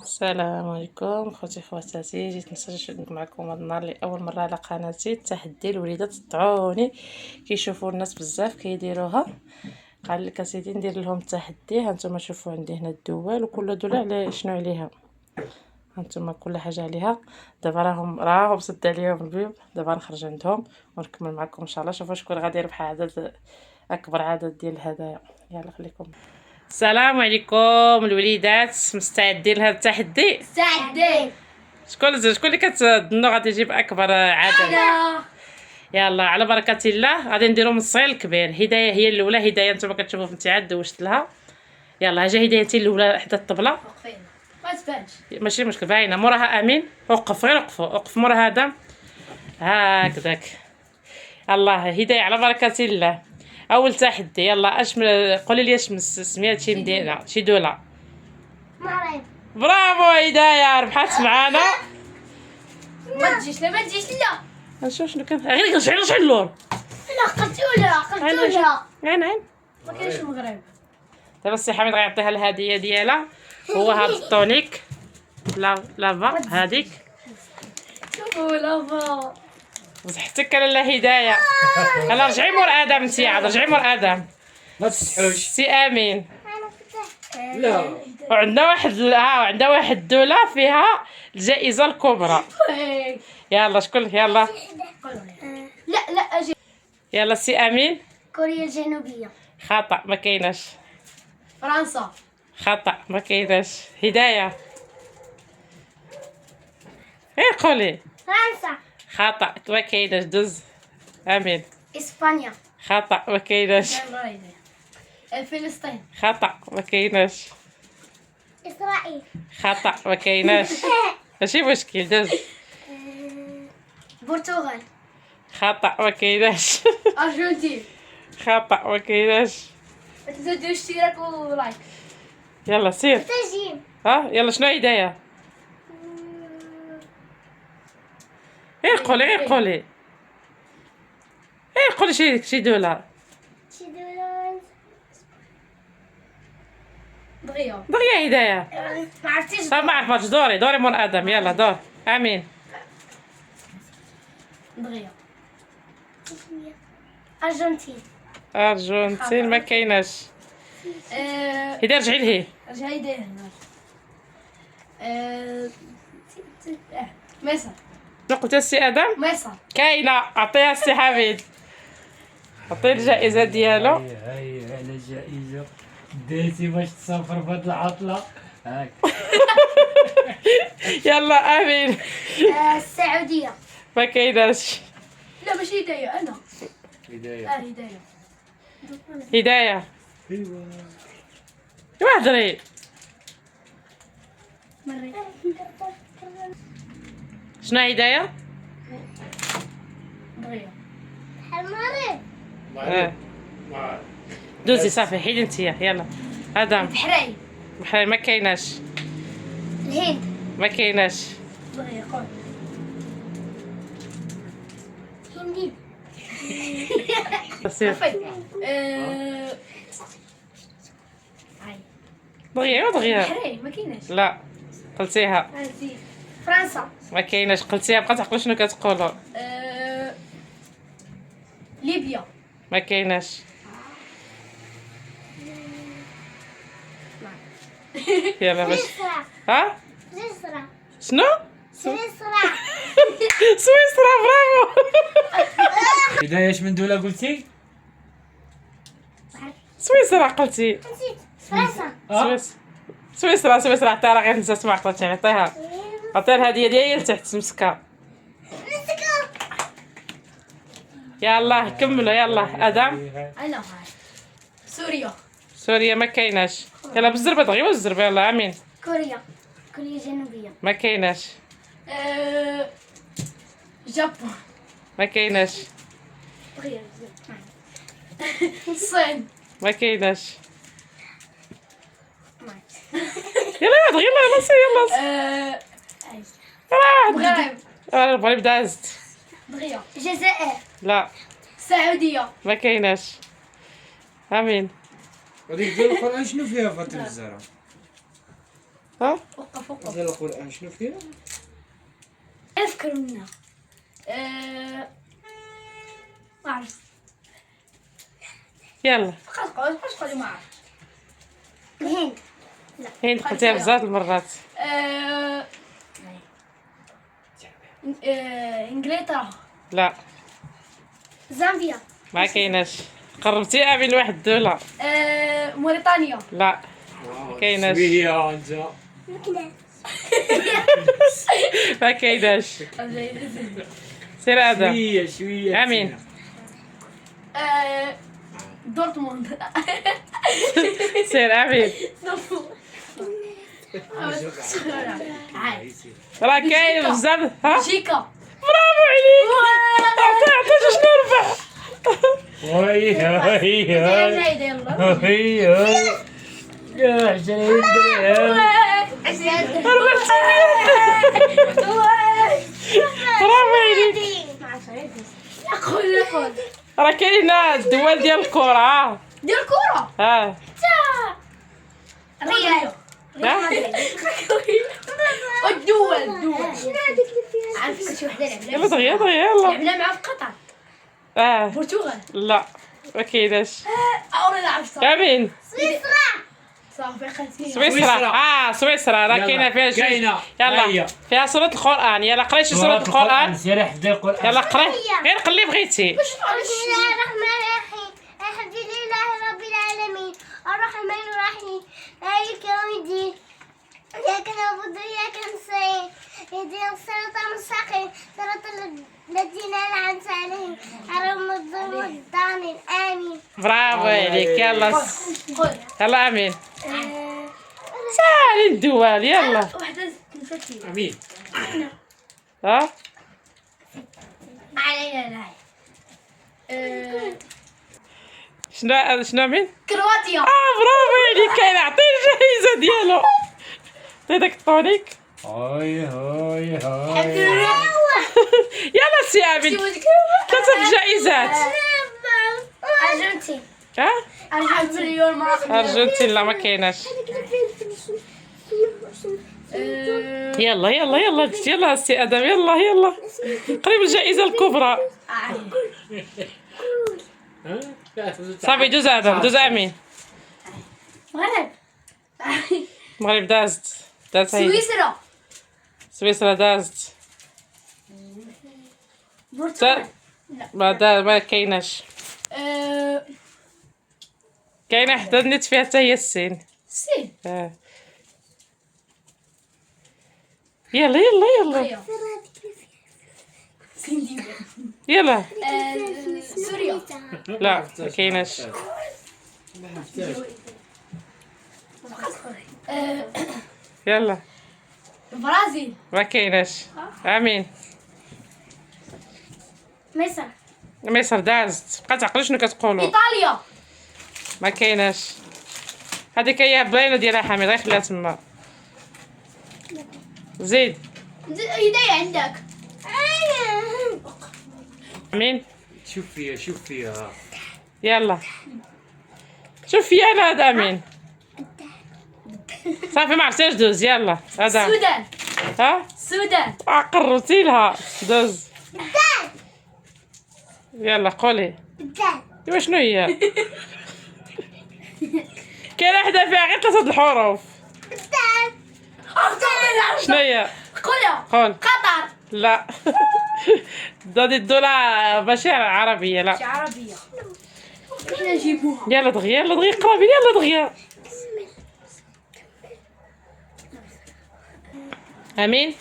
السلام عليكم خوتي خواتاتي، جيت نشارك معكم هذا النهار لاول مره على قناتي تحدي الوليدات الطعوني. كيشوفوا الناس بزاف كيديروها، قال لك اسيدي ندير لهم التحدي. هانتوما شوفوا عندي هنا الدول وكل دوله على شنو عليها، هانتوما كل حاجه عليها. دابا راهم سد عليهم البيض، دابا نخرج عندهم ونكمل معكم ان شاء الله. شوفوا شكون غادي يربح عدد اكبر عدد ديال الهدايا. يلا خليكم. السلام عليكم الوليدات، مستعدين لهذا التحدي؟ مستعدين. شكون اللي كتظنوا غادي يجيب اكبر عدد؟ أنا. يلا على بركه الله غادي نديرو من الصغير للكبير. هدايه هي الاولى، هدايه نتوما كتشوفوا بنتي عاد دوشت لها. يلا اجا هدايتي الاولى حدا الطبله، وقفين ما تبانش. ماشي مشكل باينه. موراها امين، وقف غير وقف مورا هذا هكذاك. الله هدايه على بركه الله. اول تحدي، يلا قولي لي اش سميات شي مدينه شي دوله. المغرب. برافو هدايه، ربحات معانا. ما تجيش لا ما تجيش لا. نشوف شنو كان غير رجع اللور. لا قلتوله. عين ما كاينش المغرب. دابا السي حميد غيعطيها الهديه ديالها، هو هاد الطونيك لافا هذيك. شوفوا لافا. وصحتك لاله هدايه. يلا رجعي مور ادم، انت عاد رجعي مور ادم. ما تسحروش. سي امين. لا. وعندها واحد الدوله فيها الجائزه الكبرى. يلا شكون يلا لا اجي. يلا سي امين. كوريا الجنوبية. خطا ما كايناش. فرنسا. خطا ما كايناش. هدايه قولي. فرنسا. خطا ما كايناش. دوز امين. اسبانيا. خطا ما كايناش. فلسطين. خطا ما كايناش. اسرائيل. خطا ما كايناش. ماشي مشكل. دوز. البرتغال. خطا ما كايناش. ارجنتين. خطا ما كايناش. ما تنساوش ديروا اشتراك ولايك. يلا سير. تجيب. يلا شنو هدايا؟ قولي شي دوله. دغيا. دغيا هدايا. ما عرفتيش. صافي ما عرفتش. دوري مور ادم. يلا دور امين. دغيا. ارجنتين. ارجنتين ما كايناش. هدايا رجعي لهي. رجعي داير. مصر. شنو قلت السي ادم؟ مصر. كاينه. عطيها السي حميد، عطيه الجائزه ديالو. هاي على جائزة ديتي باش تسافر بهاد العطلة. هاك. يلا امين. السعودية. ما كايناش. لا ماشي هدايا انا. هداية. هدايا. هدايا ايوا. هضري. مري. شنو هدايا؟ دغيا. المغرب. دوزي صافي حيدي انتيا. يلا ادم. البحرين. بحال ما كايناش. الهند. ما كايناش. دغيا قول. هندي. سير دغيا البحرين ما كايناش. لا قلتيها. فرنسا. ما كايناش قلتيها. بقى تعقلوا شنو كتقولوا. ليبيا. ما كايناش. يلا باش سويسرا. شنو؟ سويسرا. سويسرا. برافو. هداية اش من دولة قلتي؟ سويسرا قلتي. فرنسا. سويسرا حتى راه غير نسات ما عقلتش. عطيها الهديه ديالي لتحت مسكه. يلا كملوا. يلا ادم. انا سوريا. سوريا ما كايناش. يلا بالزربه دغيا والزربه. يلا امين. كوريا الجنوبية. ما كايناش. جابون. ما كايناش. الصين. ما كايناش. يلا دغيا. يلا سي يلا. المغرب. بغي نبدا هزت. دغيا. الجزائر. لا السعودية. ما كايناش. امين. هذيك ديال القرآن شنو فيها فاطمة الزهراء؟ ها وقف وقف. ديال القرآن شنو فيها؟ افكر منها. ما عرفت. يلا بقى تقولي ما عرفت. الهند. هند قلتيها بزاف المرات. انجلترا. لا زامبيا. ما كايناش. قربتيها من واحد الدولة. موريتانيا. لا كايناش. شوية انت. ما كايناش. سير ادم. شوية امين. دورتموند. سير امين. راه كاين بزاف. ها بلجيكا. برافو عليك. عطي شنو ربح. وي هاي زايدة يلا. يا 20 درهم. برافو عليك. خذ. راه كاين هنا الدول ديال الكرة. ديال الكرة. ها ريال. ها الدول. عارف شي وحدة يلا دغيا يلا. لعبنا معاه في قطر. البرتغال. لا ما كايناش. أو نلعب صافي. امين. صافي خلتيني. سويسرا. سويسرا راه يلا. كاينه فيها جوج. كاينة. يلا هيا. فيها سورة القرآن. يلا قري شي سورة القرآن. سير حدا القرآن. يلا قري غير قلي بغيتي. بسم الله الرحمن الرحيم. الحمد لله رب العالمين الرحمن الرحيم مالك يوم الدين إياك نعبد وإياك نستعين اهدنا الصراط المستقيم صراط الذين أنعمت عليهم غير المغضوب والضالين آمين. برافو عليك. يلا خذ. يلا امين. سالي الدول يلا. وحدة نسيت. امين. ها علينا شنو امين. كرواتيا. برافو عليك. كاين عطيه الجائزة ديالو. عطيه داك الطونيك. هاي الحمد لله. يلا سي امين. 3 جائزات. أرجنتين. ها الحمد لله مرة. ارجنتين لا ما كايناش. يلا يلا يلا يلا سي ادم يلا قريب الجائزة الكبرى. صافي دوز ادم دوز امين. مغرب. المغرب دازت هي. سويسرا. سويسرا دازت. برتغال. ما كايناش. كاينه حدا نيت فيها حتى هي السين. الصين. يلا يلا سوريا. لا ما كايناش. يلا البرازيل. ما كايناش. امين. مصر. مصر دازت. بقى تعقلوا شنو كتقولوا. ايطاليا. ما كايناش. هذيك هي باينه ديالها حميد غير خليها تما. زيد. هدايا عندك. امين. شوف فيها. يلا شوف فيا انا هذا امين. صافي ما عرفتيش دوز. يلا هذا السودان. ها السودان. قربتي لها دوز. يلا قولي ايوا شنو هي. كاينه حدا فيها غير 3 الحروف. شنو هي. قولها. قول. قطر. لا هذه الدولة ماشي عربية. لا عربية. احنا نجيبوها. يلا دغيا قرابين. يلا دغيا. امين.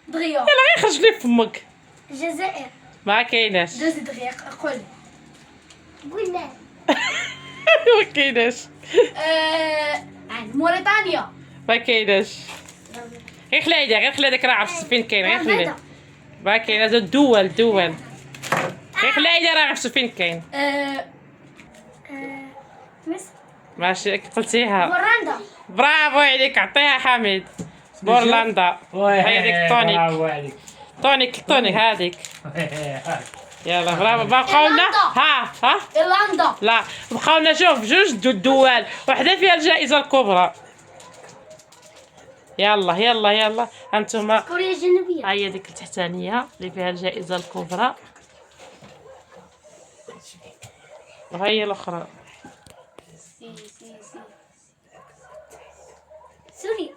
دغيا. يلا غير خرج لي فمك. الجزائر. ما كايناش. دوزي دغيا. قول. قلنا ما كايناش. موريتانيا. ما كايناش. غير خلي داك راه عرفت فين كاين. غير خلي. ما كاين. هذا الدول غير خلي راه عرفت فين كاين. مصر. ماشي قلتيها. هولندا. برافو عليك. عطيها حميد. بورلندا. هي ديك طونيك. برافو عليك. طونيك هذيك. يلا برافو. بقاو لنا ها إيرلندا. لا بقاو لنا شوف جوج دول، وحده فيها الجائزة الكبرى. يلا يلا يلا انتما. كوريا الجنوبية. ها هي ديك التحتانية اللي فيها الجائزة الكبرى، وها هي الأخرى. سوريا.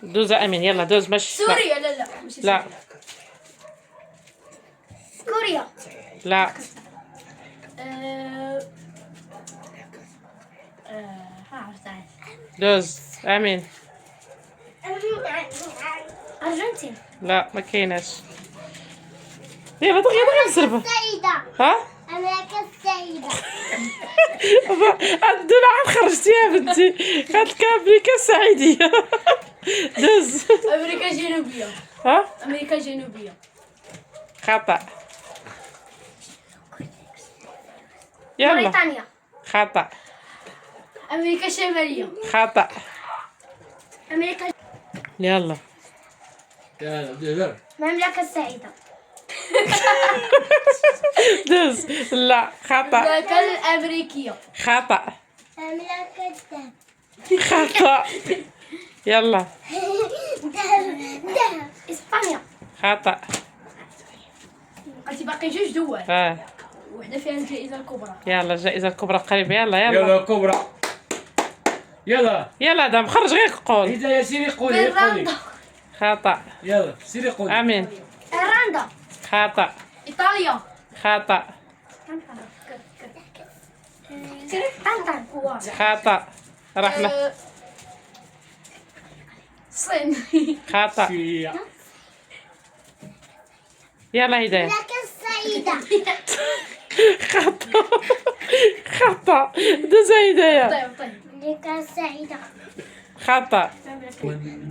دوز أمين يلا دوز ماشي. سوريا. لا مش لا كوريا. لا عرفتها. دوز أمين. أرجنتين. لا ما كايناش. يلا دغيا دغيا بزربة. سعيدة. ها أمريكا السعيدة. الدولة عاد خرجتيها بنتي، قالت لك أمريكا السعيدية. دوز. أمريكا الجنوبية. ها أمريكا الجنوبية. خطأ. يلا موريتانيا. خطأ. أمريكا الشمالية. خطأ. أمريكا. يلا يلا المملكة السعيدة. دوز. لا خطأ. المملكة الأمريكية. خطأ. المملكة الذهب. خطأ. يلا ذهب. إسبانيا. خطأ. قلتي باقي جوج دول، وحدة فيها الجائزة الكبرى. يلا الجائزة الكبرى قريبة. يلا يلا يلا كبرى. يلا يلا دام خرج غير قول. هدايا سيري قولي قولي. فنلندا. خطأ. يلا سيري قولي. أمين. إيرلندا. خطأ. إيطاليا. خطأ. طنطا. خطأ. رحمة. الصين. خطأ. سوريا. يلا هدايا. المملكة السعيدة. خطأ. خطأ. دوز هدايا. طيب المملكة السعيدة. خطأ.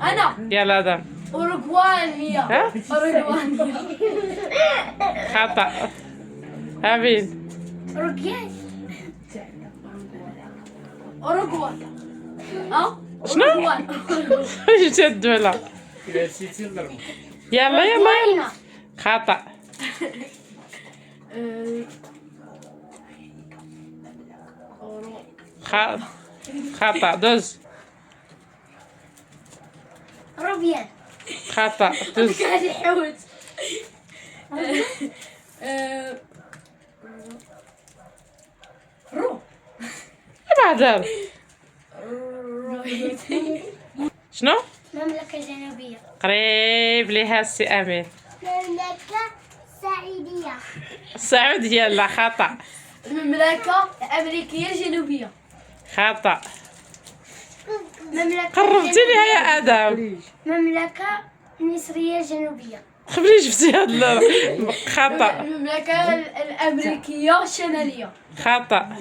أنا يلا دام. أوروغوانيا. ها أوروغوانيا. خطأ. أمين. أوروغواي. أوروغواي. شنو؟ أوروغواي. جبتي الدولة. نسيتي نضربو. يلا يلا يلا. أوروغواي. خطأ. خطأ. دوز. روبيان. خطأ. دوز. قاعد يحوت. رو. بعد شنو؟ مملكة جنوبية. قريب ليها السي أمين. مملكة سعيدية. السعودية. لا خطأ. المملكة الأمريكية الجنوبية. خطأ. مملكة قربتي ليها يا آدم. مملكة مصرية جنوبية. خبري جبتي هاد خطأ. المملكة الأمريكية الشمالية. خطأ.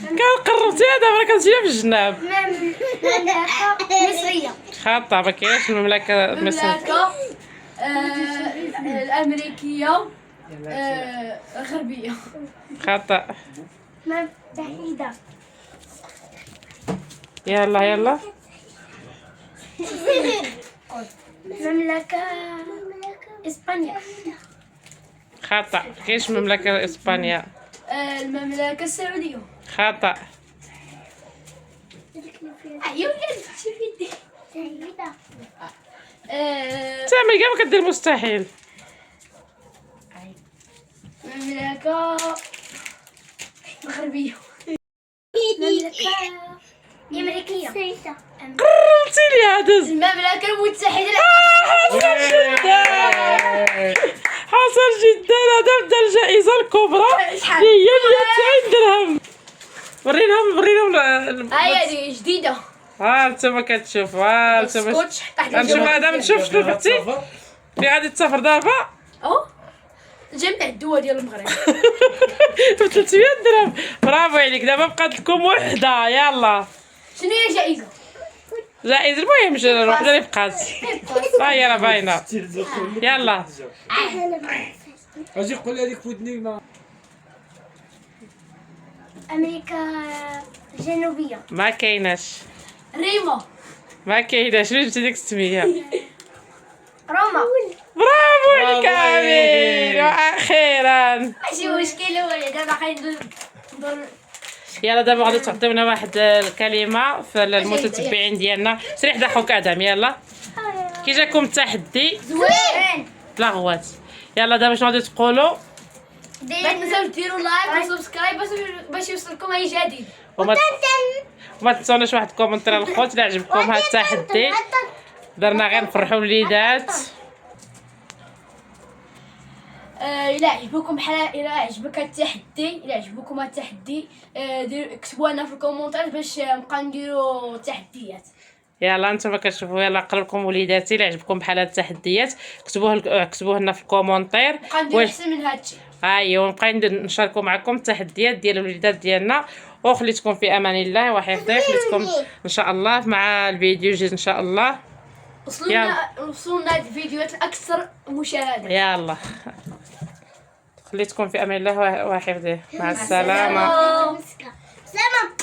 كان قربتي هذا راه كنتيها في الجناب. مملكة مصرية. خطأ. ما كاينش المملكة المصرية. المملكة الأمريكية الغربية. خطأ. بعيدة. يلا يلا. مملكة إسبانيا. خطأ. كاينش مملكة إسبانيا. المملكة السعودية. خطأ. أيوة شوفي يدي. سعيدة. سامي كاع ما كدير مستحيل. المملكة الغربية. مملكة أمريكية. قربتي ليها. دوز. المملكة المتحدة. حسن جدا. هذا بدا الجائزة الكبرى هي 200 درهم. ورينهم هاي جديدة. ها انتما كتشوفوا. ها انتما سكوتش تحت غنشوف هذا. نشوف شنو فتي اللي غادي تسافر دابا جميع الدول ديال المغرب. ب 300 درهم. برافو عليك. دابا بقات لكم وحده. يلا شنو هي الجائزة؟ جائزة المهم الوحده اللي بقات. ها هي راه باينه. يلا اجي قول هذيك ودني ما أمريكا الجنوبية. ما كايناش. ريما. ما كايناش. شنو جبتي ديك السميه؟ روما. برافو عليك امين. واخيرا ماشي مشكل دابا ندور. يلا دابا غادي تعطيونا واحد الكلمه في المتتبعين ديالنا. سريح ضحك ادم. يلا كي جاكم التحدي زوين. بلا غوات. يلا دابا شنو غادي تقولوا؟ ما تنساوش ديروا لايك وسبسكرايب باش يوصلكم اي جديد. وما تنسوناش واحد الكومنتير الخوت الا عجبكم هذا التحدي. درنا غير نفرحوا الوليدات. الى عجبكم الى عجبك التحدي، الى عجبكم التحدي اكتبوا لنا في الكومنتات باش نبقى نديروا تحديات. يلا انتما كتشوفوا. يلا قلبكم وليداتي اللي عجبكم بحال هاد التحديات كتبوه لنا في الكومنتير. نبقى ندير احسن من هادشي. ايوا نبقى نشاركوا معكم التحديات ديال الوليدات ديالنا. وخليتكم في امان الله وحفظه. خليتكم ان شاء الله مع الفيديو جديد ان شاء الله. وصلنا الفيديوهات الاكثر مشاهده. يلا خليتكم في امان الله وحفظه. مع السلامه. سلام.